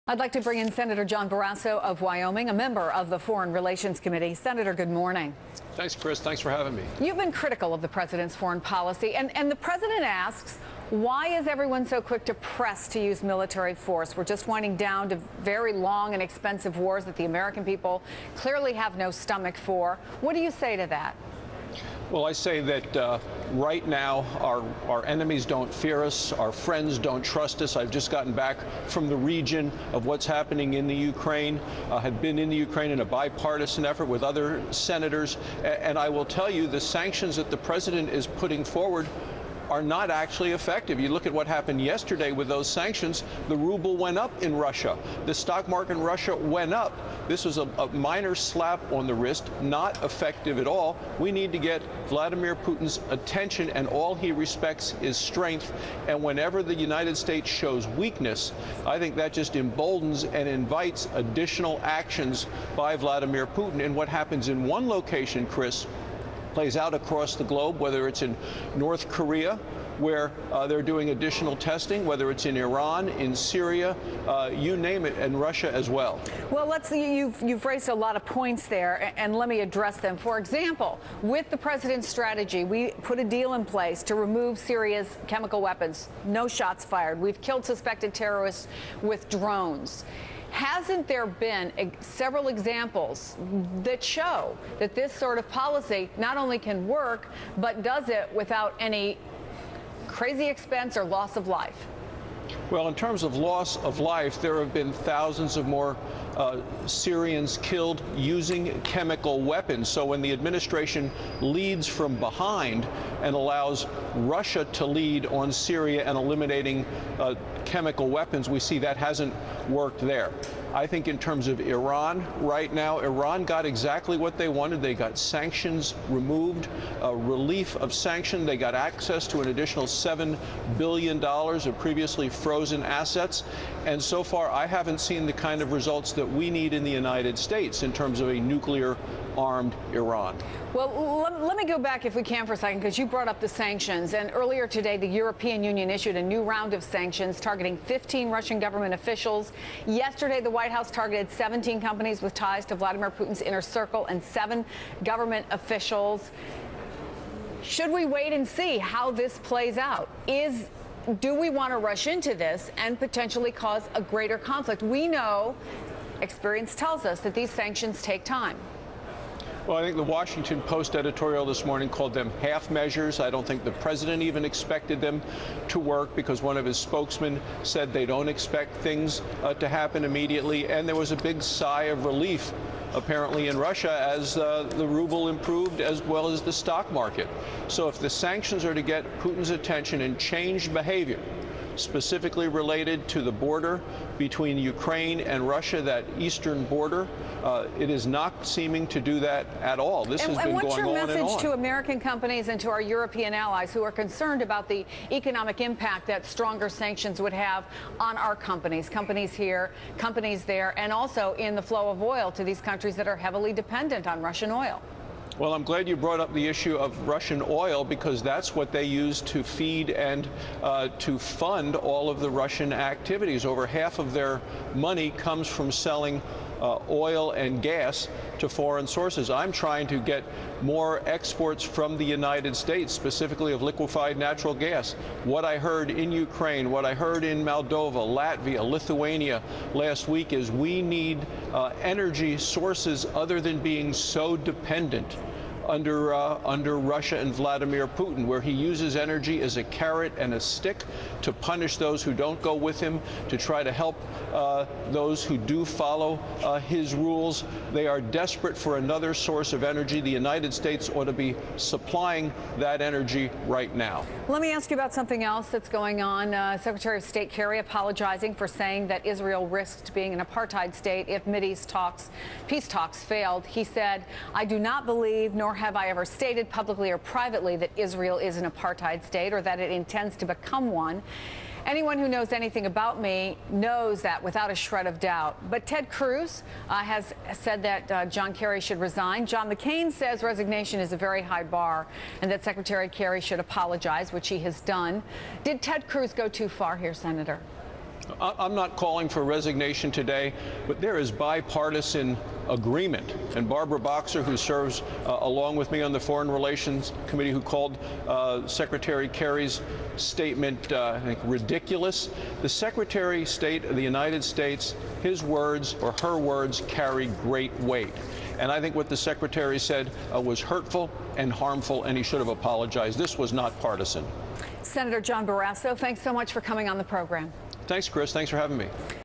I'd like to bring in Senator John Barrasso of Wyoming, a member of the Foreign Relations Committee. Senator, good morning. Thanks, Chris. Thanks for having me. You've been critical of the president's foreign policy, and the president asks, why is everyone so quick to press to use military force? We're just winding down to very long and expensive wars that the American people clearly have no stomach for. What do you say to that? Well, I say that right now our enemies don't fear us, our friends don't trust us. I've just gotten back from the region of what's happening in the Ukraine. Had been in the Ukraine in a bipartisan effort with other senators, and I will tell you the sanctions that the president is putting forward are not actually effective. You look at what happened yesterday with those sanctions. The ruble went up in Russia. The stock market in Russia went up. This was a minor slap on the wrist, not effective at all. We need to get Vladimir Putin's attention, and all he respects is strength. And whenever the United States shows weakness, I think that just emboldens and invites additional actions by Vladimir Putin. And what happens in one location, Chris, plays out across the globe, whether it's in North Korea, where they're doing additional testing, whether it's in Iran, in Syria, you name it, and Russia as well. Well, you've raised a lot of points there, and let me address them. For example, with the president's strategy, we put a deal in place to remove Syria's chemical weapons. No shots fired. We've killed suspected terrorists with drones. Hasn't there been several examples that show that this sort of policy not only can work, but does it without any crazy expense or loss of life? Well, in terms of loss of life, there have been thousands of more Syrians killed using chemical weapons. So when the administration leads from behind and allows Russia to lead on Syria and eliminating chemical weapons, we see that hasn't worked there. I think in terms of Iran, right now, Iran got exactly what they wanted. They got sanctions removed, relief of sanction. They got access to an additional $7 billion of previously frozen assets. And so far, I haven't seen the kind of results that we need in the United States in terms of a nuclear-armed Iran. Well, let me go back, if we can, for a second, because you brought up the sanctions. And earlier today, the European Union issued a new round of sanctions targeting 15 Russian government officials. Yesterday, the White House targeted 17 companies with ties to Vladimir Putin's inner circle and 7 government officials. Should we wait and see how this plays out? Do we want to rush into this and potentially cause a greater conflict? We know, experience tells us, that these sanctions take time. Well, I think the Washington Post editorial this morning called them half measures. I don't think the president even expected them to work, because one of his spokesmen said they don't expect things to happen immediately. And there was a big sigh of relief, apparently, in Russia as the ruble improved, as well as the stock market. So if the sanctions are to get Putin's attention and change behavior, specifically related to the border between Ukraine and Russia, that eastern border, it is not seeming to do that at all. This has been going on and on. And what's your message to American companies and to our European allies who are concerned about the economic impact that stronger sanctions would have on our companies here, companies there, and also in the flow of oil to these countries that are heavily dependent on Russian oil? Well, I'm glad you brought up the issue of Russian oil, because that's what they use to feed and to fund all of the Russian activities. Over half of their money comes from selling oil and gas to foreign sources. I'm trying to get more exports from the United States, specifically of liquefied natural gas. What I heard in Ukraine, what I heard in Moldova, Latvia, Lithuania last week is we need energy sources other than being so dependent under Russia and Vladimir Putin, where he uses energy as a carrot and a stick to punish those who don't go with him, to try to help those who do follow his rules. They are desperate for another source of energy. The United States ought to be supplying that energy right now. Let me ask you about something else that's going on. Secretary of State Kerry apologizing for saying that Israel risked being an apartheid state if Mideast peace talks failed. He said, "I do not believe, nor have I ever stated publicly or privately, that Israel is an apartheid state or that it intends to become one. Anyone who knows anything about me knows that without a shred of doubt." But Ted Cruz has said that John Kerry should resign. John McCain says resignation is a very high bar and that Secretary Kerry should apologize, which he has done. Did Ted Cruz go too far here, Senator? I'm not calling for resignation today, but there is bipartisan agreement. And Barbara Boxer, who serves along with me on the Foreign Relations Committee, who called Secretary Kerry's statement, I think, ridiculous. The Secretary of State of the United States, his words or her words carry great weight. And I think what the Secretary said was hurtful and harmful, and he should have apologized. This was not partisan. Senator John Barrasso, thanks so much for coming on the program. Thanks, Chris. Thanks for having me.